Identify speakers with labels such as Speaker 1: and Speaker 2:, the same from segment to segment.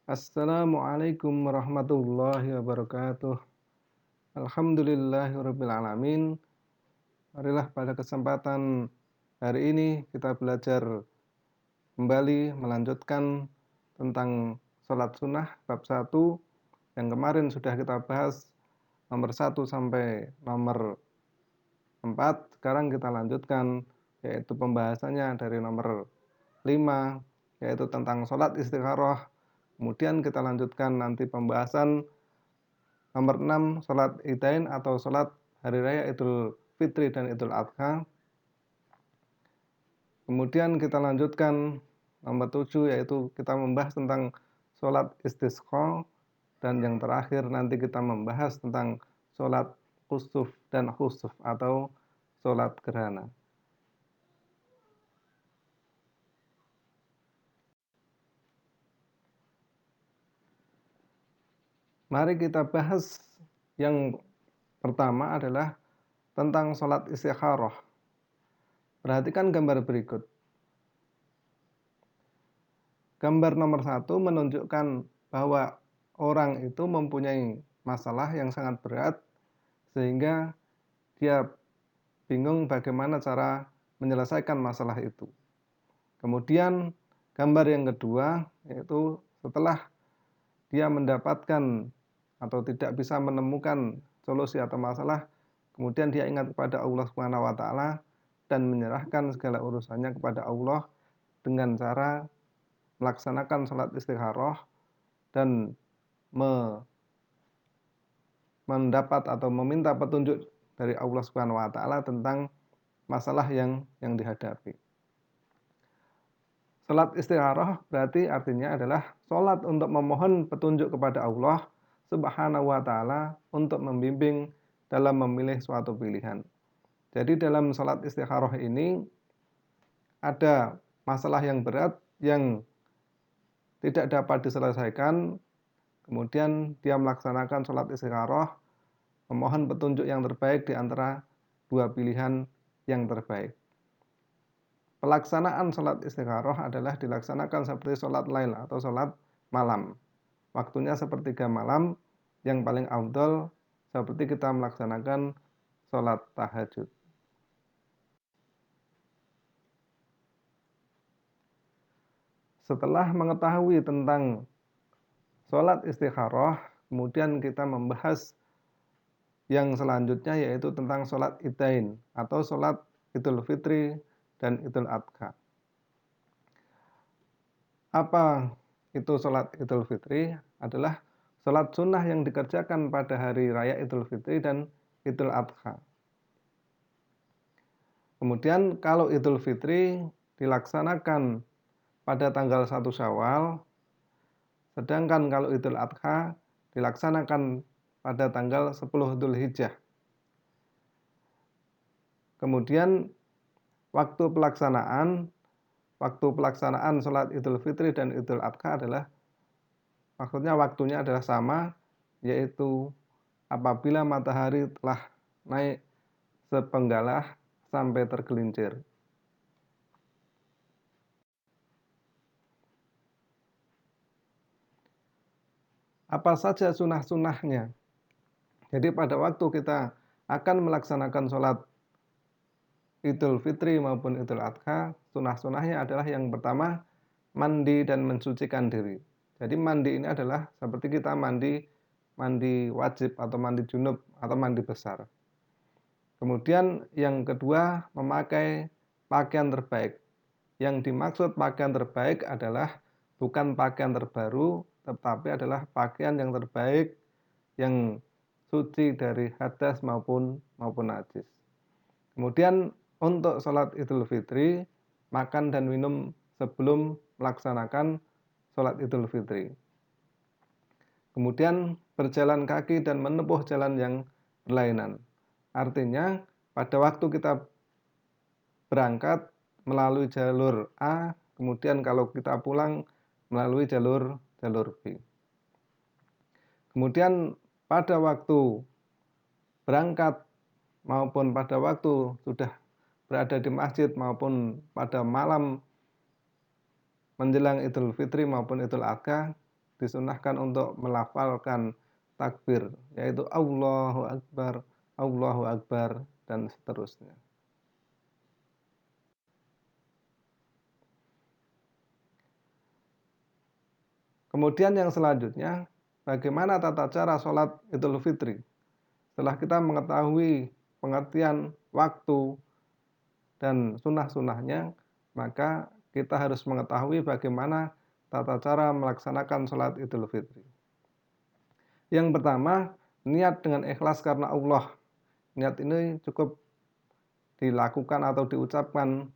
Speaker 1: Assalamualaikum warahmatullahi wabarakatuh. Alhamdulillahirabbil alamin. Marilah pada kesempatan hari ini kita belajar kembali melanjutkan tentang salat sunnah bab 1 yang kemarin sudah kita bahas nomor 1 sampai nomor 4. Sekarang kita lanjutkan yaitu pembahasannya dari nomor 5 yaitu tentang salat istikharah. Kemudian kita lanjutkan nanti pembahasan nomor 6, salat Idain atau salat hari raya Idul Fitri dan Idul Adha. Kemudian kita lanjutkan nomor 7 yaitu kita membahas tentang salat istisqa, dan yang terakhir nanti kita membahas tentang salat kusuf dan khusuf atau salat gerhana. Mari kita bahas yang pertama adalah tentang salat istikharah. Perhatikan gambar berikut. Gambar nomor 1 menunjukkan bahwa orang itu mempunyai masalah yang sangat berat sehingga dia bingung bagaimana cara menyelesaikan masalah itu. Kemudian gambar yang kedua yaitu setelah dia mendapatkan atau tidak bisa menemukan solusi atau masalah, kemudian dia ingat kepada Allah Subhanahu wa taala dan menyerahkan segala urusannya kepada Allah dengan cara melaksanakan salat istikharah dan mendapat atau meminta petunjuk dari Allah Subhanahu wa taala tentang masalah yang dihadapi. Salat istikharah berarti artinya adalah salat untuk memohon petunjuk kepada Allah Subhanahu wa taala untuk membimbing dalam memilih suatu pilihan. Jadi dalam salat istikharah ini ada masalah yang berat yang tidak dapat diselesaikan, kemudian dia melaksanakan salat istikharah, memohon petunjuk yang terbaik di antara dua pilihan yang terbaik. Pelaksanaan salat istikharah adalah dilaksanakan seperti salat lail atau salat malam. Waktunya sepertiga malam, yang paling afdal seperti kita melaksanakan salat tahajud. Setelah mengetahui tentang salat istikharah, kemudian kita membahas yang selanjutnya yaitu tentang salat Idain atau salat Idul Fitri dan Idul Adha. Apa itu salat Idul Fitri? Adalah salat sunnah yang dikerjakan pada hari raya Idul Fitri dan Idul Adha. Kemudian kalau Idul Fitri dilaksanakan pada tanggal 1 Syawal, sedangkan kalau Idul Adha dilaksanakan pada tanggal 10 Dzulhijjah. Kemudian waktu pelaksanaan salat Idul Fitri dan Idul Adha adalah waktunya adalah sama, yaitu apabila matahari telah naik sepenggalah sampai tergelincir. Apa saja sunnah-sunnahnya? Jadi pada waktu kita akan melaksanakan salat Idul Fitri maupun Idul Adha, sunnah-sunnahnya adalah yang pertama, mandi dan mensucikan diri. Jadi mandi ini adalah seperti kita mandi wajib atau mandi junub atau mandi besar. Kemudian yang kedua, memakai pakaian terbaik. Yang dimaksud pakaian terbaik adalah bukan pakaian terbaru, tetapi adalah pakaian yang terbaik yang suci dari hadas maupun najis. Kemudian untuk salat Idul Fitri, makan dan minum sebelum melaksanakan salat Idul Fitri. Kemudian berjalan kaki dan menempuh jalan yang berlainan. Artinya pada waktu kita berangkat melalui jalur A, kemudian kalau kita pulang melalui jalur B. Kemudian pada waktu berangkat maupun pada waktu sudah berada di masjid maupun pada malam menjelang Idul Fitri maupun Idul Adha, disunahkan untuk melafalkan takbir, yaitu Allahu Akbar, dan seterusnya. Kemudian yang selanjutnya, bagaimana tata cara sholat Idul Fitri? Setelah kita mengetahui pengertian waktu dan sunnah-sunnahnya, maka kita harus mengetahui bagaimana tata cara melaksanakan sholat Idul Fitri. Yang pertama, niat dengan ikhlas karena Allah. Niat ini cukup dilakukan atau diucapkan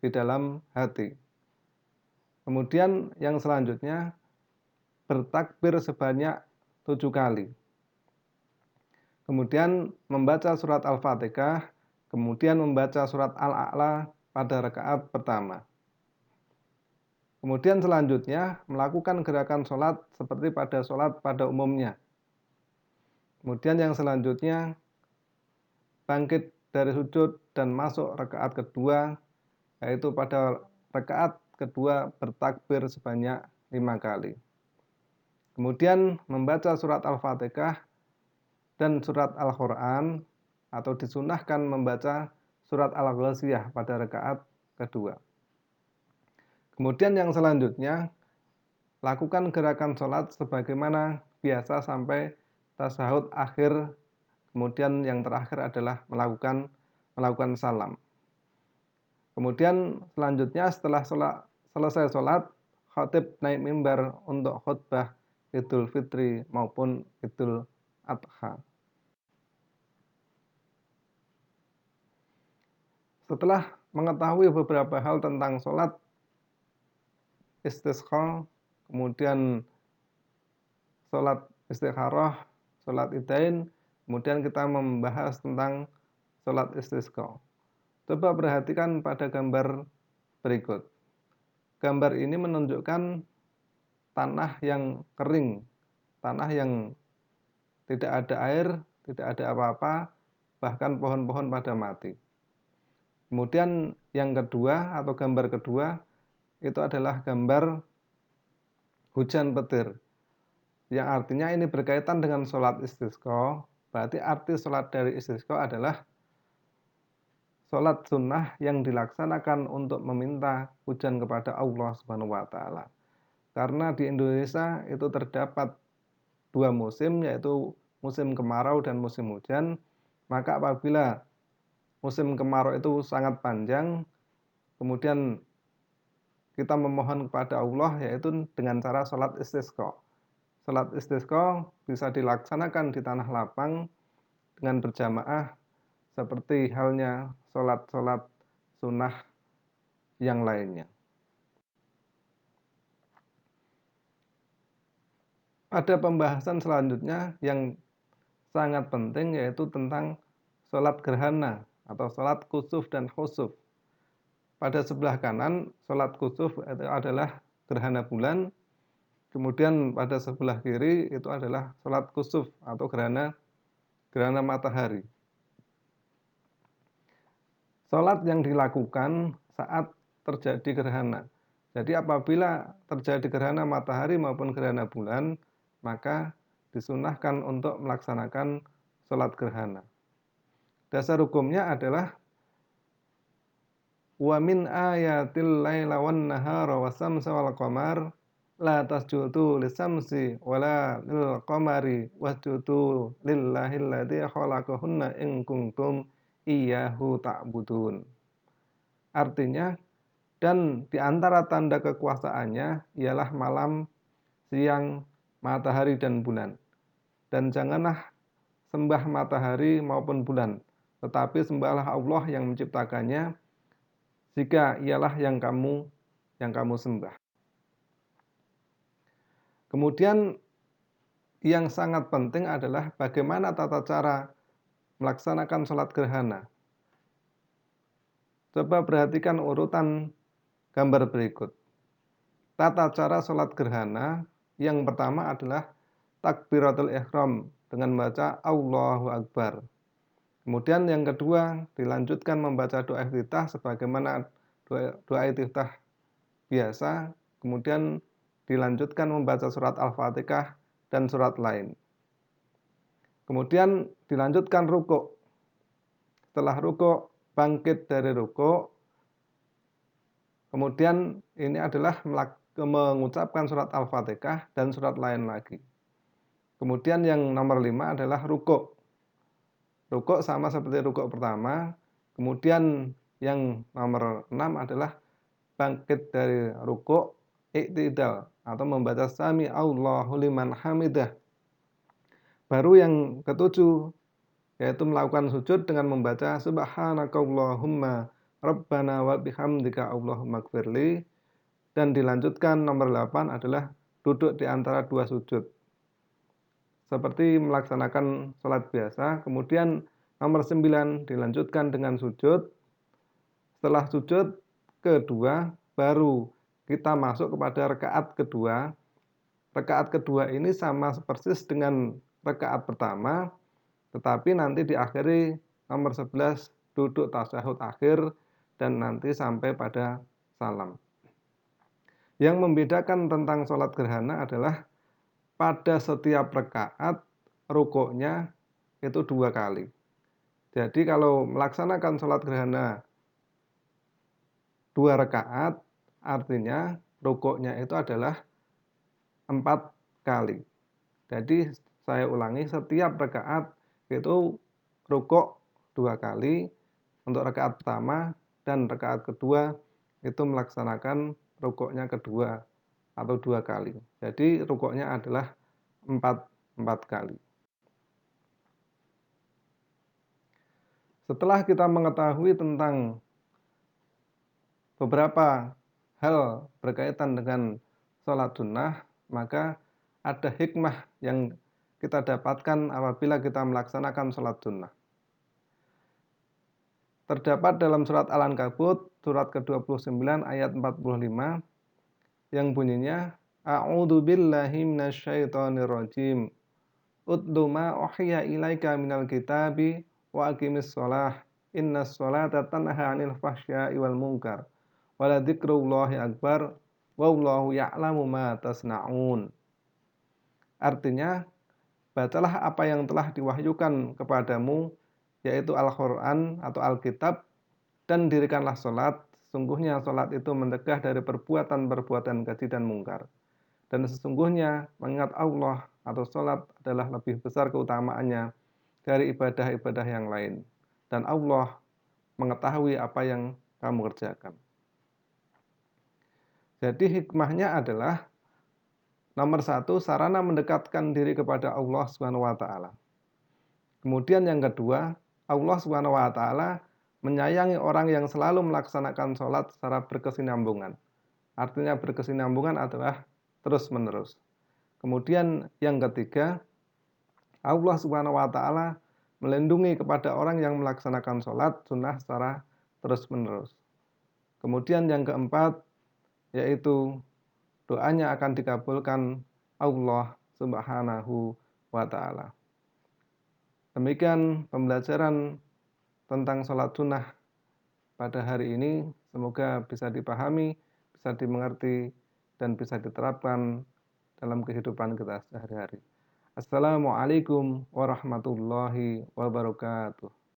Speaker 1: di dalam hati. Kemudian yang selanjutnya, bertakbir sebanyak 7 kali. Kemudian membaca surat Al-Fatihah, kemudian membaca surat Al-A'la pada rakaat pertama. Kemudian selanjutnya melakukan gerakan sholat seperti pada sholat pada umumnya. Kemudian yang selanjutnya bangkit dari sujud dan masuk rakaat kedua, yaitu pada rakaat kedua bertakbir sebanyak 5 kali. Kemudian membaca surat Al-Fatihah dan surat Al-Quran, atau disunahkan membaca surat Al-Ghasyiyah pada rakaat kedua. Kemudian yang selanjutnya, lakukan gerakan sholat sebagaimana biasa sampai tasyahud akhir. Kemudian yang terakhir adalah melakukan salam. Kemudian selanjutnya setelah selesai sholat, khatib naik mimbar untuk khutbah Idul Fitri maupun Idul Adha. Setelah mengetahui beberapa hal tentang sholat istisqa, kemudian sholat istikharah, sholat idain, kemudian kita membahas tentang sholat istisqa. Coba perhatikan pada gambar berikut. Gambar ini menunjukkan tanah yang kering, tanah yang tidak ada air, tidak ada apa-apa, bahkan pohon-pohon pada mati. Kemudian yang kedua atau gambar kedua itu adalah gambar hujan petir, yang artinya ini berkaitan dengan sholat istisqa. Berarti arti sholat dari istisqa adalah sholat sunnah yang dilaksanakan untuk meminta hujan kepada Allah Subhanahu wa Ta'ala. Karena di Indonesia itu terdapat 2 musim, yaitu musim kemarau dan musim hujan. Maka apabila musim kemarau itu sangat panjang, kemudian kita memohon kepada Allah, yaitu dengan cara sholat istisqa. Sholat istisqa bisa dilaksanakan di tanah lapang dengan berjamaah, seperti halnya sholat-sholat sunnah yang lainnya. Pada pembahasan selanjutnya yang sangat penting, yaitu tentang sholat gerhana atau sholat kusuf dan khusuf. Pada sebelah kanan, sholat kusuf itu adalah gerhana bulan. Kemudian pada sebelah kiri itu adalah sholat kusuf atau gerhana matahari. Sholat yang dilakukan saat terjadi gerhana. Jadi apabila terjadi gerhana matahari maupun gerhana bulan, maka disunahkan untuk melaksanakan sholat gerhana. Dasar hukumnya adalah wa min ayatil laila wan nahara wasamsa wal qamar la tasjudu lisamsi wala lil qamari wasjudu lillahi alladzi khalaqahunna in kuntum iyyahu ta'budun. Artinya, dan di antara tanda kekuasaannya ialah malam, siang, matahari dan bulan. Dan janganlah sembah matahari maupun bulan, tetapi sembahlah Allah yang menciptakannya, jika ialah yang kamu sembah. Kemudian yang sangat penting adalah bagaimana tata cara melaksanakan sholat gerhana. Coba perhatikan urutan gambar berikut. Tata cara sholat gerhana yang pertama adalah takbiratul ihram dengan membaca Allahu Akbar. Kemudian yang kedua dilanjutkan membaca doa iftitah sebagaimana doa iftitah biasa. Kemudian dilanjutkan membaca surat Al-Fatihah dan surat lain. Kemudian dilanjutkan rukuk. Setelah rukuk, bangkit dari rukuk. Kemudian ini adalah mengucapkan surat Al-Fatihah dan surat lain lagi. Kemudian yang nomor 5 adalah rukuk. Rukuk sama seperti rukuk pertama. Kemudian yang nomor 6 adalah bangkit dari rukuk, iktidal atau membaca sami Allahu liman hamidah. Baru yang ketujuh, yaitu melakukan sujud dengan membaca subhanakallahumma rabbana wa bihamdika Allahumma gfirli. Dan dilanjutkan nomor 8 adalah duduk di antara dua sujud. Seperti melaksanakan sholat biasa. Kemudian nomor 9 dilanjutkan dengan sujud. Setelah sujud kedua, baru kita masuk kepada rakaat kedua. Rakaat kedua ini sama persis dengan rakaat pertama, tetapi nanti diakhiri nomor 11 duduk tasyahud akhir dan nanti sampai pada salam. Yang membedakan tentang sholat gerhana adalah pada setiap rakaat rukuknya itu 2 kali. Jadi kalau melaksanakan sholat gerhana 2 rakaat, artinya rukuknya itu adalah 4 kali. Jadi saya ulangi, setiap rakaat itu rukuk 2 kali untuk rakaat pertama dan rakaat kedua itu melaksanakan rukuknya kedua atau 2 kali. Jadi rukuknya adalah 4 kali. Setelah kita mengetahui tentang beberapa hal berkaitan dengan sholat sunnah, maka ada hikmah yang kita dapatkan apabila kita melaksanakan sholat sunnah. Terdapat dalam surat Al-Ankabut, surat ke-29 ayat 45, yang bunyinya, A'udzu billahi minasyaitonir rajim. Utlu ma uhiya ilaika minal kitabi wa aqimis shalah. Innas sholata tanha 'anil fahsya'i wal munkar. Wa la dzikrullahi akbar. Wallahu ya'lamu ma tasna'un. Artinya, bacalah apa yang telah diwahyukan kepadamu, yaitu Al-Quran atau Alkitab, dan dirikanlah sholat. Sesungguhnya sholat itu mencegah dari perbuatan-perbuatan keji dan mungkar. Dan sesungguhnya mengingat Allah atau sholat adalah lebih besar keutamaannya dari ibadah-ibadah yang lain. Dan Allah mengetahui apa yang kamu kerjakan. Jadi hikmahnya adalah nomor 1, sarana mendekatkan diri kepada Allah SWT. Kemudian yang kedua, Allah SWT menyayangi orang yang selalu melaksanakan sholat secara berkesinambungan. Artinya berkesinambungan adalah terus-menerus. Kemudian yang ketiga, Allah SWT melindungi kepada orang yang melaksanakan sholat sunnah secara terus-menerus. Kemudian yang keempat, yaitu doanya akan dikabulkan Allah Subhanahu wa Ta'ala. Demikian pembelajaran tentang sholat sunnah pada hari ini. Semoga bisa dipahami, bisa dimengerti, dan bisa diterapkan dalam kehidupan kita sehari-hari. Assalamualaikum warahmatullahi wabarakatuh.